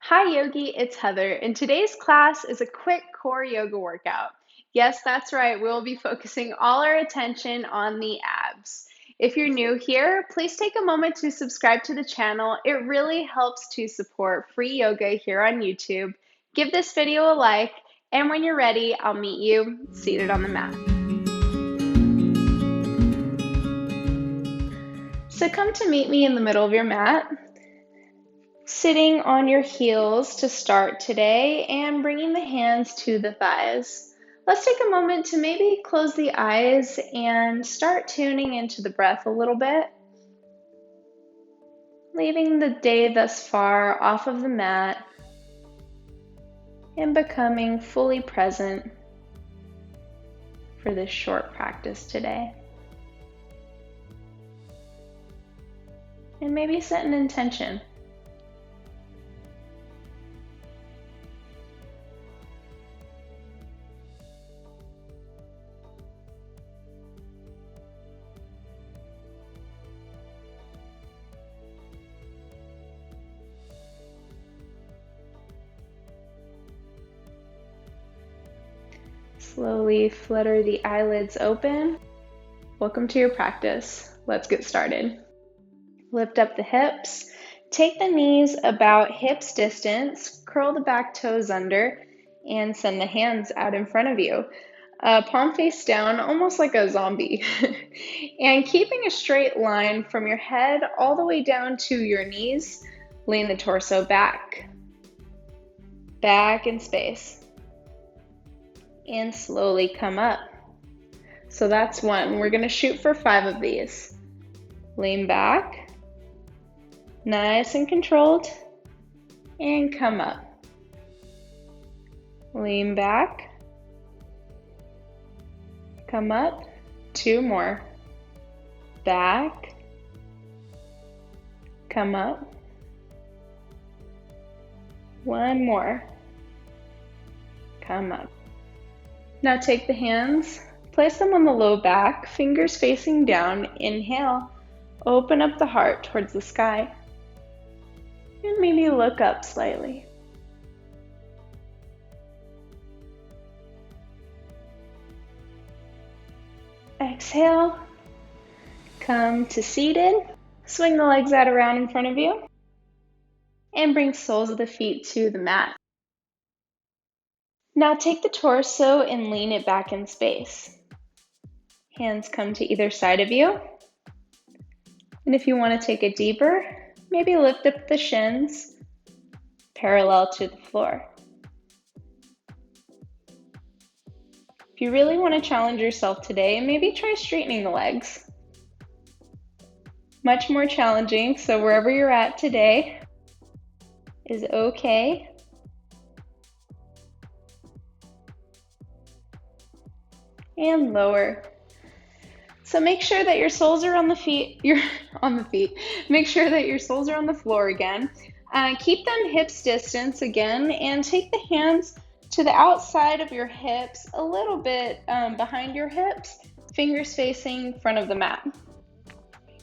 Hi Yogi, it's Heather, and today's class is a quick core yoga workout. Yes, that's right, we'll be focusing all our attention on the abs. If you're new here, please take a moment to subscribe to the channel. It really helps to support free yoga here on YouTube. Give this video a like, and when you're ready, I'll meet you seated on the mat. So come to meet me in the middle of your mat. Sitting on your heels to start today and bringing the hands to the thighs. Let's take a moment to maybe close the eyes and start tuning into the breath a little bit. Leaving the day thus far off of the mat and becoming fully present for this short practice today. And maybe set an intention. Slowly flutter the eyelids open. Welcome to your practice. Let's get started. Lift up the hips. Take the knees about hips distance. Curl the back toes under and send the hands out in front of you. Palm face down, almost like a zombie. And keeping a straight line from your head all the way down to your knees. Lean the torso back. Back in space. And slowly come up. So that's one. We're going to shoot for 5 of these. Lean back, nice and controlled, and come up. Lean back, come up, 2 more. Back, come up. 1 more. Come up. Now take the hands, place them on the low back, fingers facing down. Inhale, open up the heart towards the sky. And maybe look up slightly. Exhale, come to seated. Swing the legs out around in front of you. And bring soles of the feet to the mat. Now take the torso and lean it back in space. Hands come to either side of you. And if you want to take it deeper, maybe lift up the shins parallel to the floor. If you really want to challenge yourself today, maybe try straightening the legs. Much more challenging, so wherever you're at today is okay. And lower. So make sure that your soles are on the feet. Make sure that your soles are on the floor again. Keep them hips distance again, and take the hands to the outside of your hips, a little bit behind your hips, fingers facing front of the mat.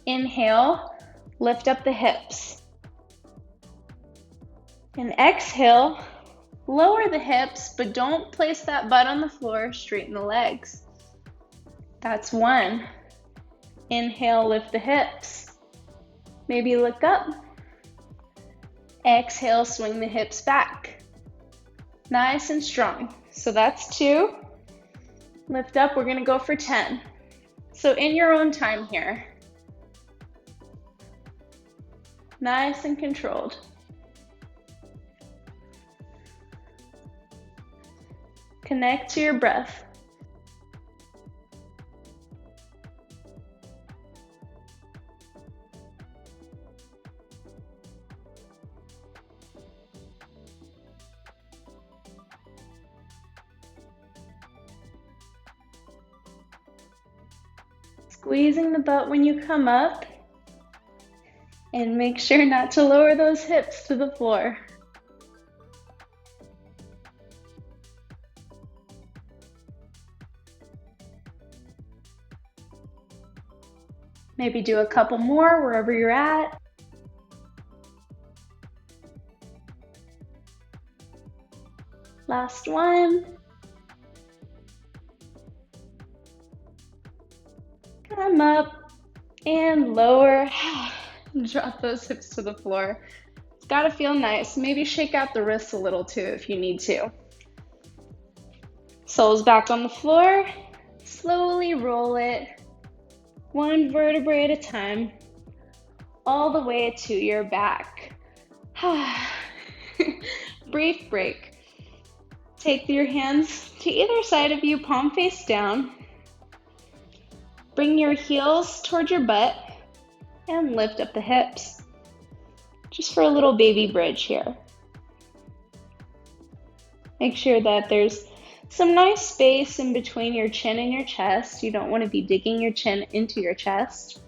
Inhale, lift up the hips. And exhale, lower the hips, but don't place that butt on the floor, straighten the legs. That's 1. Inhale, lift the hips. Maybe look up. Exhale, swing the hips back. Nice and strong. So that's 2. Lift up, we're gonna go for 10. So in your own time here. Nice and controlled. Connect to your breath. Squeezing the butt when you come up, and make sure not to lower those hips to the floor. Maybe do a couple more wherever you're at. Last one. Come up and lower. Drop those hips to the floor. It's gotta feel nice. Maybe shake out the wrists a little too if you need to. Soles back on the floor. Slowly roll it, one vertebrae at a time, all the way to your back. Brief break. Take your hands to either side of you, palm face down. Bring your heels towards your butt and lift up the hips. Just for a little baby bridge here. Make sure that there's some nice space in between your chin and your chest. You don't want to be digging your chin into your chest.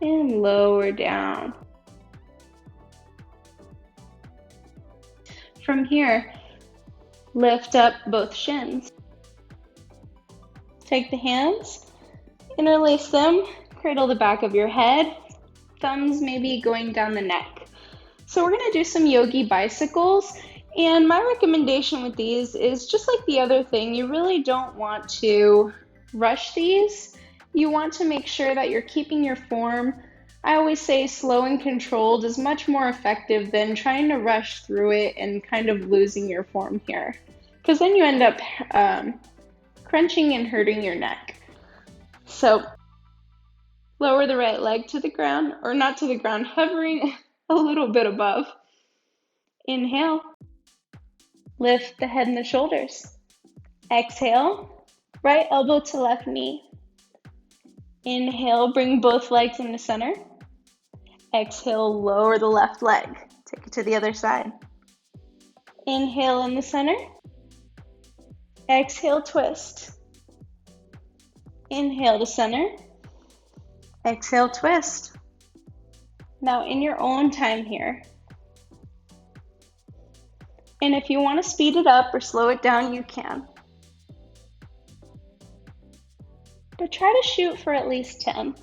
And lower down. From here, lift up both shins. Take the hands, interlace them, cradle the back of your head, thumbs maybe going down the neck. So we're going to do some yogi bicycles, and my recommendation with these is just like the other thing, you really don't want to rush these. You want to make sure that you're keeping your form. I always say slow and controlled is much more effective than trying to rush through it and kind of losing your form here, because then you end up crunching and hurting your neck. So lower the right leg to the ground, or not to the ground, hovering a little bit above. Inhale, lift the head and the shoulders. Exhale, right elbow to left knee. Inhale, bring both legs into center. Exhale, lower the left leg. Take it to the other side. Inhale in the center. Exhale, twist. Inhale to center. Exhale, twist. Now in your own time here. And if you want to speed it up or slow it down, you can. But try to shoot for at least 10.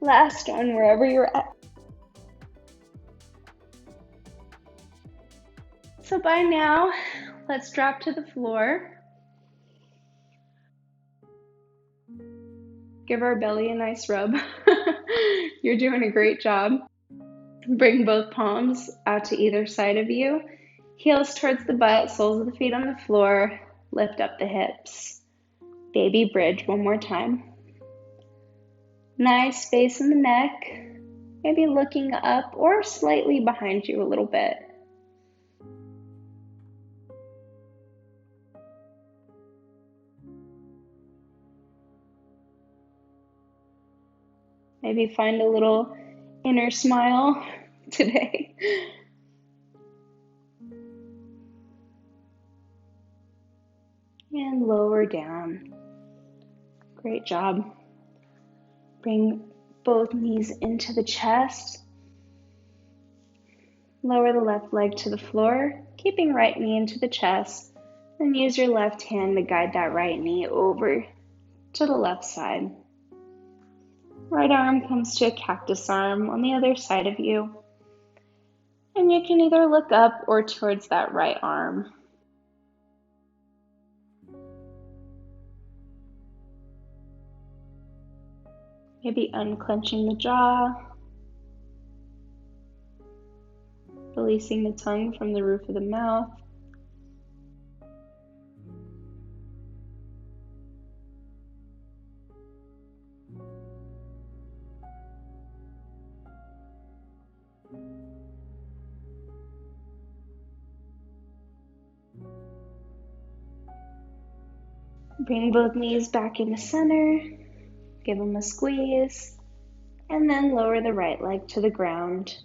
Last one, wherever you're at. So by now, let's drop to the floor. Give our belly a nice rub. You're doing a great job. Bring both palms out to either side of you. Heels towards the butt, soles of the feet on the floor. Lift up the hips. Baby bridge one more time. Nice space in the neck. Maybe looking up or slightly behind you a little bit. Maybe find a little inner smile today. And lower down. Great job. Bring both knees into the chest. Lower the left leg to the floor, keeping right knee into the chest. And use your left hand to guide that right knee over to the left side. Right arm comes to a cactus arm on the other side of you. And you can either look up or towards that right arm. Maybe unclenching the jaw, releasing the tongue from the roof of the mouth. Bring both knees back into center, give them a squeeze, and then lower the right leg to the ground,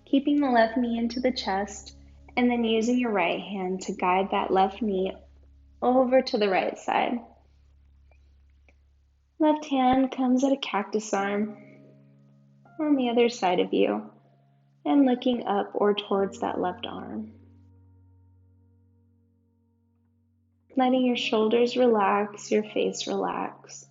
keeping the left knee into the chest, and then using your right hand to guide that left knee over to the right side. Left hand comes at a cactus arm on the other side of you and looking up or towards that left arm. Letting your shoulders relax, your face relax.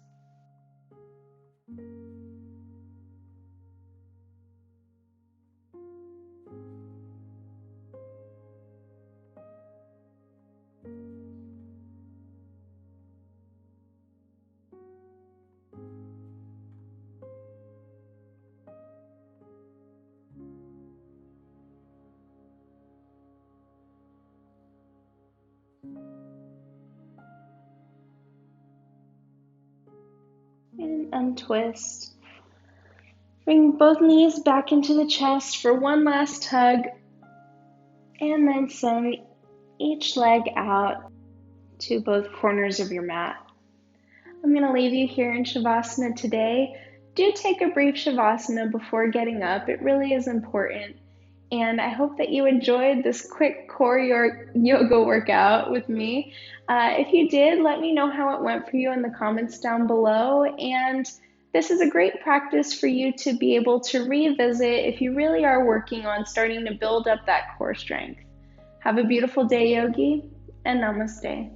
And untwist. Bring both knees back into the chest for one last hug, and then send each leg out to both corners of your mat. I'm going to leave you here in shavasana today. Do take a brief shavasana before getting up. It really is important. And I hope that you enjoyed this quick core yoga workout with me. If you did, let me know how it went for you in the comments down below. And this is a great practice for you to be able to revisit if you really are working on starting to build up that core strength. Have a beautiful day, Yogi, and namaste.